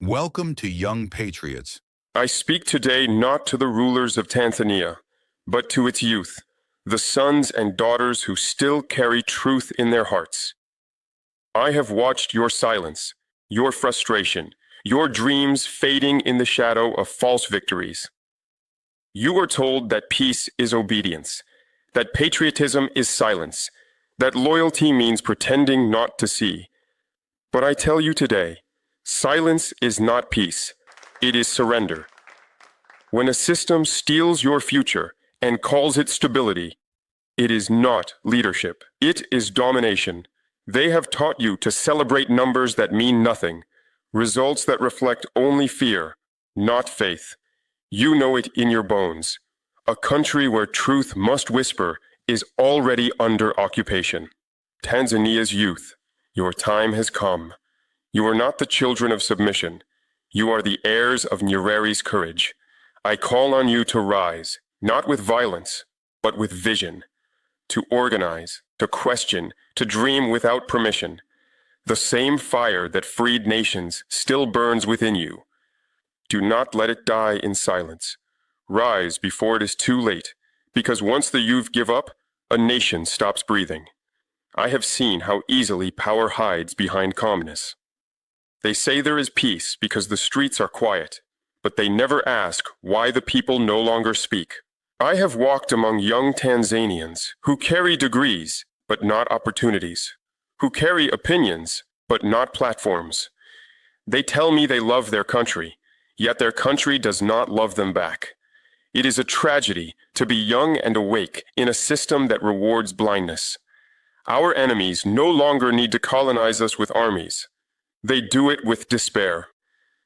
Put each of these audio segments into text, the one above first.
Welcome to Young Patriots. I speak today not to the rulers of Tanzania, but to its youth, the sons and daughters who still carry truth in their hearts. I have watched your silence, your frustration, your dreams fading in the shadow of false victories. You are told that peace is obedience, that patriotism is silence, that loyalty means pretending not to see. But I tell you today, silence is not peace, it is surrender. When a system steals your future and calls it stability, it is not leadership, it is domination. They have taught you to celebrate numbers that mean nothing, results that reflect only fear, not faith. You know it in your bones. A country where truth must whisper is already under occupation. Tanzania's youth, your time has come. You are not the children of submission. You are the heirs of Nyerere's courage. I call on you to rise, not with violence, but with vision. To organize, to question, to dream without permission. The same fire that freed nations still burns within you. Do not let it die in silence. Rise before it is too late, because once the youth give up, a nation stops breathing. I have seen how easily power hides behind calmness. They say there is peace because the streets are quiet, but they never ask why the people no longer speak. I have walked among young Tanzanians who carry degrees, but not opportunities, who carry opinions, but not platforms. They tell me they love their country, yet their country does not love them back. It is a tragedy to be young and awake in a system that rewards blindness. Our enemies no longer need to colonize us with armies. They do it with despair.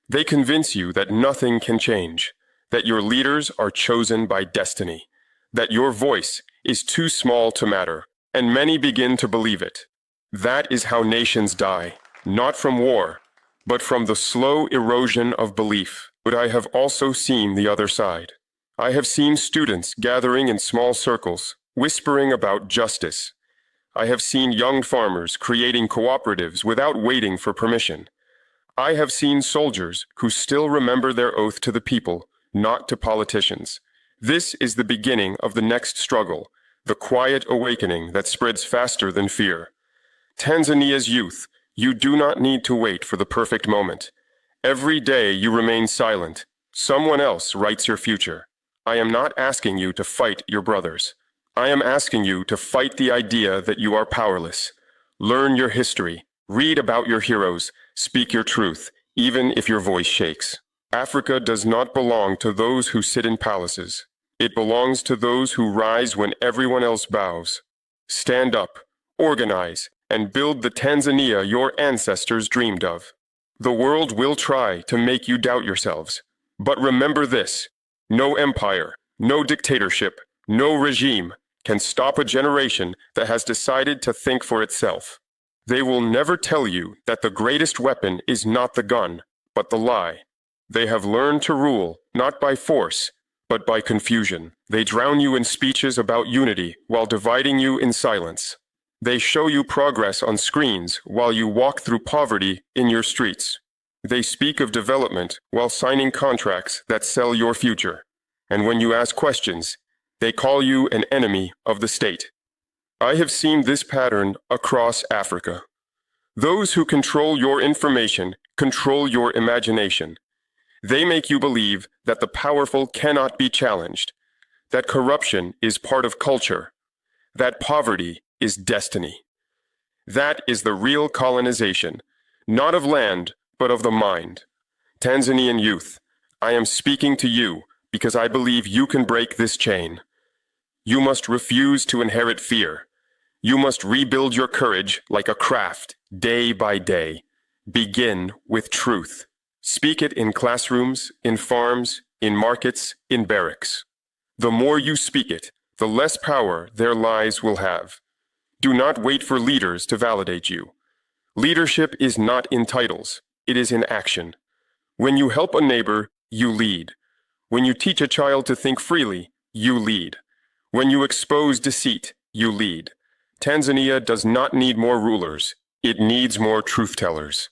They convince you that nothing can change, that your leaders are chosen by destiny, that your voice is too small to matter, and many begin to believe it. That is how nations die, not from war, but from the slow erosion of belief. But I have also seen the other side. I have seen students gathering in small circles, whispering about justice. I have seen young farmers creating cooperatives without waiting for permission. I have seen soldiers who still remember their oath to the people, not to politicians. This is the beginning of the next struggle, the quiet awakening that spreads faster than fear. Tanzania's youth, you do not need to wait for the perfect moment. Every day you remain silent. Someone else writes your future. I am not asking you to fight your brothers. I am asking you to fight the idea that you are powerless. Learn your history, read about your heroes, speak your truth, even if your voice shakes. Africa does not belong to those who sit in palaces. It belongs to those who rise when everyone else bows. Stand up, organize, and build the Tanzania your ancestors dreamed of. The world will try to make you doubt yourselves. But remember this, no empire, no dictatorship, no regime can stop a generation that has decided to think for itself. They will never tell you that the greatest weapon is not the gun, but the lie. They have learned to rule, not by force, but by confusion. They drown you in speeches about unity while dividing you in silence. They show you progress on screens while you walk through poverty in your streets. They speak of development while signing contracts that sell your future. And when you ask questions, they call you an enemy of the state. I have seen this pattern across Africa. Those who control your information control your imagination. They make you believe that the powerful cannot be challenged, that corruption is part of culture, that poverty is destiny. That is the real colonization, not of land, but of the mind. Tanzanian youth, I am speaking to you because I believe you can break this chain. You must refuse to inherit fear. You must rebuild your courage like a craft, day by day. Begin with truth. Speak it in classrooms, in farms, in markets, in barracks. The more you speak it, the less power their lies will have. Do not wait for leaders to validate you. Leadership is not in titles, it is in action. When you help a neighbor, you lead. When you teach a child to think freely, you lead. When you expose deceit, you lead. Tanzania does not need more rulers. It needs more truth-tellers.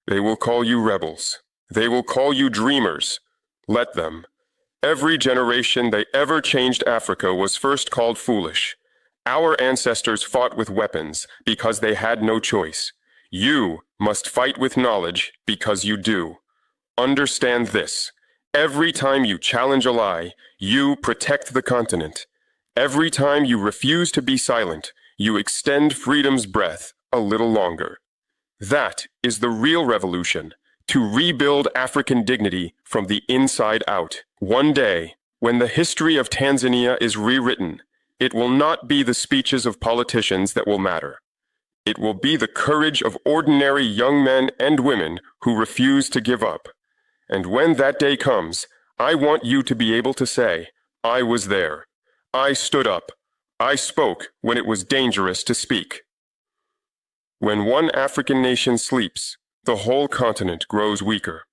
They will call you rebels. They will call you dreamers. Let them. Every generation they ever changed Africa was first called foolish. Our ancestors fought with weapons because they had no choice. You must fight with knowledge because you do. Understand this. Every time you challenge a lie, you protect the continent. Every time you refuse to be silent, you extend freedom's breath a little longer. That is the real revolution, to rebuild African dignity from the inside out. One day, when the history of Tanzania is rewritten, it will not be the speeches of politicians that will matter. It will be the courage of ordinary young men and women who refuse to give up. And when that day comes, I want you to be able to say, I was there. I stood up. I spoke when it was dangerous to speak. When one African nation sleeps, the whole continent grows weaker.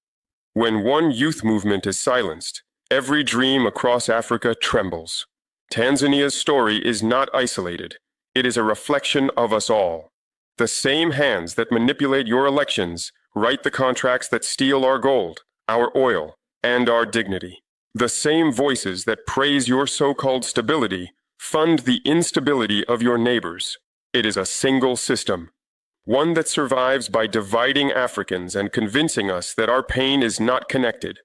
When one youth movement is silenced, every dream across Africa trembles. Tanzania's story is not isolated. It is a reflection of us all. The same hands that manipulate your elections write the contracts that steal our gold, our oil, and our dignity. The same voices that praise your so-called stability fund the instability of your neighbors. It is a single system, one that survives by dividing Africans and convincing us that our pain is not connected.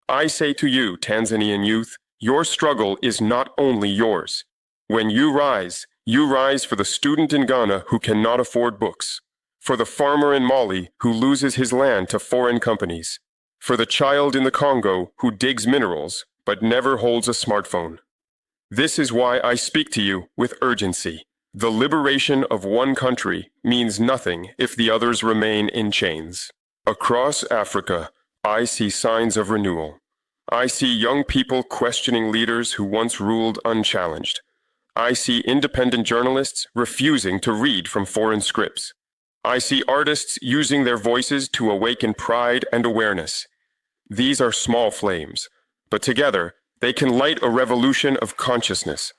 I say to you, Tanzanian youth, your struggle is not only yours. When you rise for the student in Ghana who cannot afford books, for the farmer in Mali who loses his land to foreign companies, for the child in the Congo who digs minerals but never holds a smartphone. This is why I speak to you with urgency. The liberation of one country means nothing if the others remain in chains. Across Africa, I see signs of renewal. I see young people questioning leaders who once ruled unchallenged. I see independent journalists refusing to read from foreign scripts. I see artists using their voices to awaken pride and awareness. These are small flames, but together they can light a revolution of consciousness.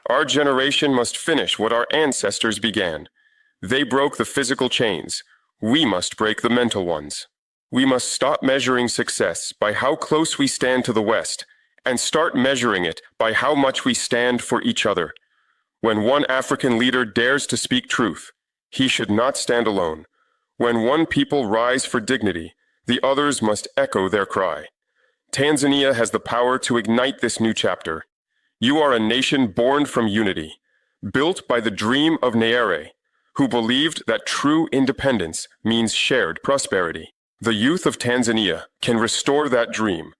Our generation must finish what our ancestors began. They broke the physical chains. We must break the mental ones. We must stop measuring success by how close we stand to the West and start measuring it by how much we stand for each other. When one African leader dares to speak truth, he should not stand alone. When one people rise for dignity, the others must echo their cry. Tanzania has the power to ignite this new chapter. You are a nation born from unity, built by the dream of Nyerere, who believed that true independence means shared prosperity. The youth of Tanzania can restore that dream.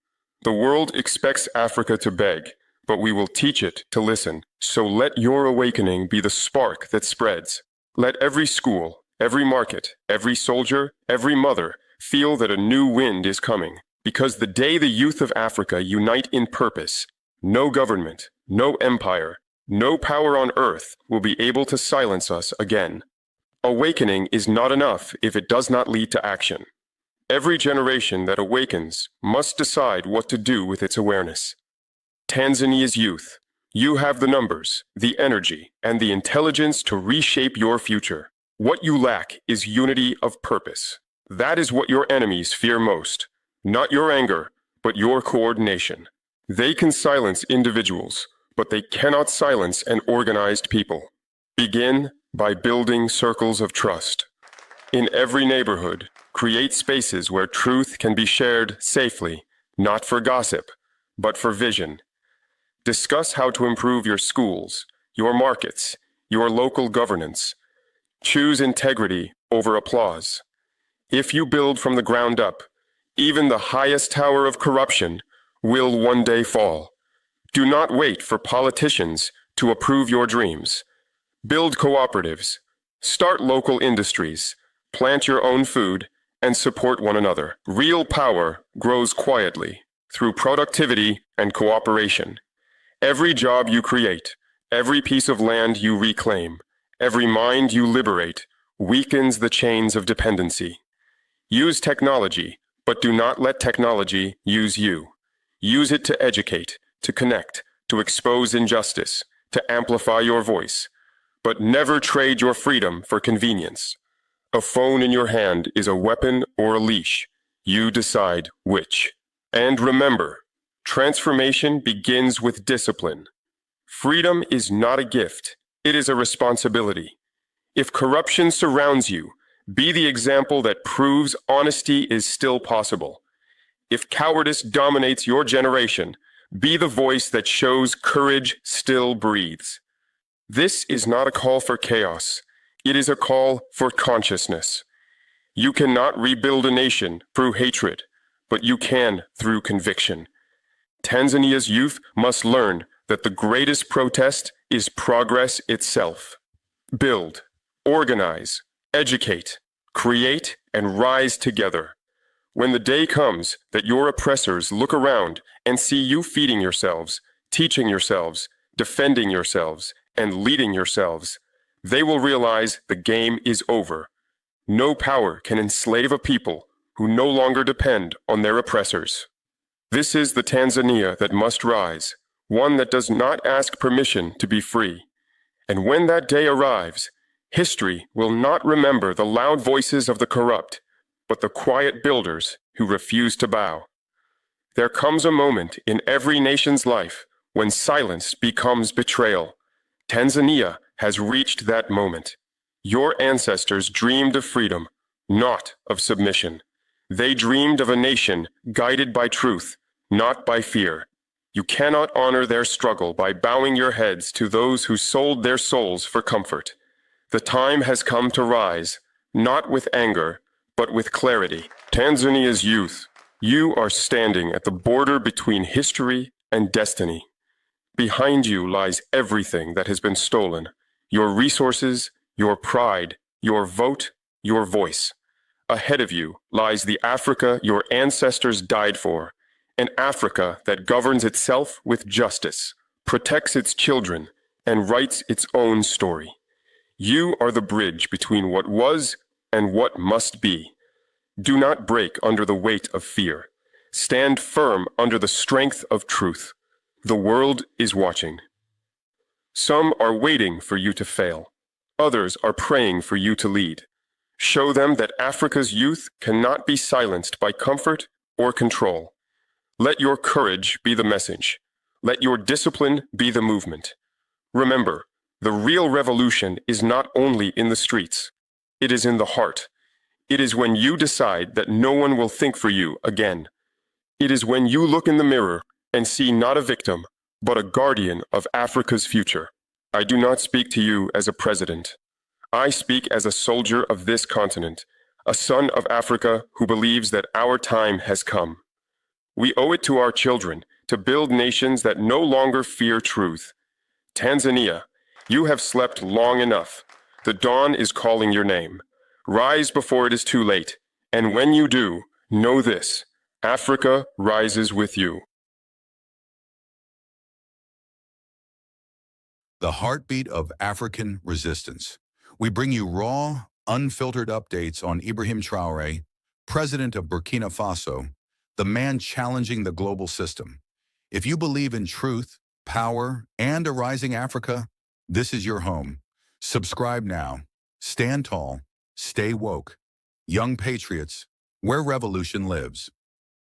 The world expects Africa to beg, but we will teach it to listen. So let your awakening be the spark that spreads. Let every school, every market, every soldier, every mother feel that a new wind is coming. Because the day the youth of Africa unite in purpose, no government, no empire, no power on earth will be able to silence us again. Awakening is not enough if it does not lead to action. Every generation that awakens must decide what to do with its awareness. Tanzania's youth, you have the numbers, the energy, and the intelligence to reshape your future. What you lack is unity of purpose. That is what your enemies fear most. Not your anger, but your coordination. They can silence individuals, but they cannot silence an organized people. Begin by building circles of trust. In every neighborhood, create spaces where truth can be shared safely, not for gossip, but for vision. Discuss how to improve your schools, your markets, your local governance. Choose integrity over applause. If you build from the ground up, even the highest tower of corruption will one day fall. Do not wait for politicians to approve your dreams. Build cooperatives, start local industries, plant your own food, and support one another. Real power grows quietly through productivity and cooperation. Every job you create, every piece of land you reclaim, every mind you liberate weakens the chains of dependency. Use technology, but do not let technology use you. Use it to educate, to connect, to expose injustice, to amplify your voice. But never trade your freedom for convenience. A phone in your hand is a weapon or a leash. You decide which. And remember, transformation begins with discipline. Freedom is not a gift, it is a responsibility. If corruption surrounds you, be the example that proves honesty is still possible. If cowardice dominates your generation, be the voice that shows courage still breathes. This is not a call for chaos. It is a call for consciousness. You cannot rebuild a nation through hatred, but you can through conviction. Tanzania's youth must learn that the greatest protest is progress itself. Build, organize, educate, create, and rise together. When the day comes that your oppressors look around and see you feeding yourselves, teaching yourselves, defending yourselves, and leading yourselves, they will realize the game is over. No power can enslave a people who no longer depend on their oppressors. This is the Tanzania that must rise, one that does not ask permission to be free. And when that day arrives, history will not remember the loud voices of the corrupt, but the quiet builders who refuse to bow. There comes a moment in every nation's life when silence becomes betrayal. Tanzania has reached that moment. Your ancestors dreamed of freedom, not of submission. They dreamed of a nation guided by truth, not by fear. You cannot honor their struggle by bowing your heads to those who sold their souls for comfort. The time has come to rise, not with anger, but with clarity. Tanzania's youth, you are standing at the border between history and destiny. Behind you lies everything that has been stolen: your resources, your pride, your vote, your voice. Ahead of you lies the Africa your ancestors died for, an Africa that governs itself with justice, protects its children, and writes its own story. You are the bridge between what was and what must be. Do not break under the weight of fear. Stand firm under the strength of truth. The world is watching. Some are waiting for you to fail. Others are praying for you to lead. Show them that Africa's youth cannot be silenced by comfort or control. Let your courage be the message. Let your discipline be the movement. Remember, the real revolution is not only in the streets. It is in the heart. It is when you decide that no one will think for you again. It is when you look in the mirror and see not a victim, but a guardian of Africa's future. I do not speak to you as a president. I speak as a soldier of this continent, a son of Africa who believes that our time has come. We owe it to our children to build nations that no longer fear truth. Tanzania, you have slept long enough. The dawn is calling your name. Rise before it is too late, and when you do, know this: Africa rises with you. The heartbeat of African resistance. We bring you raw, unfiltered updates on Ibrahim Traoré, president of Burkina Faso, the man challenging the global system. If you believe in truth, power, and a rising Africa, this is your home. Subscribe now. Stand tall. Stay woke. Young patriots, where revolution lives.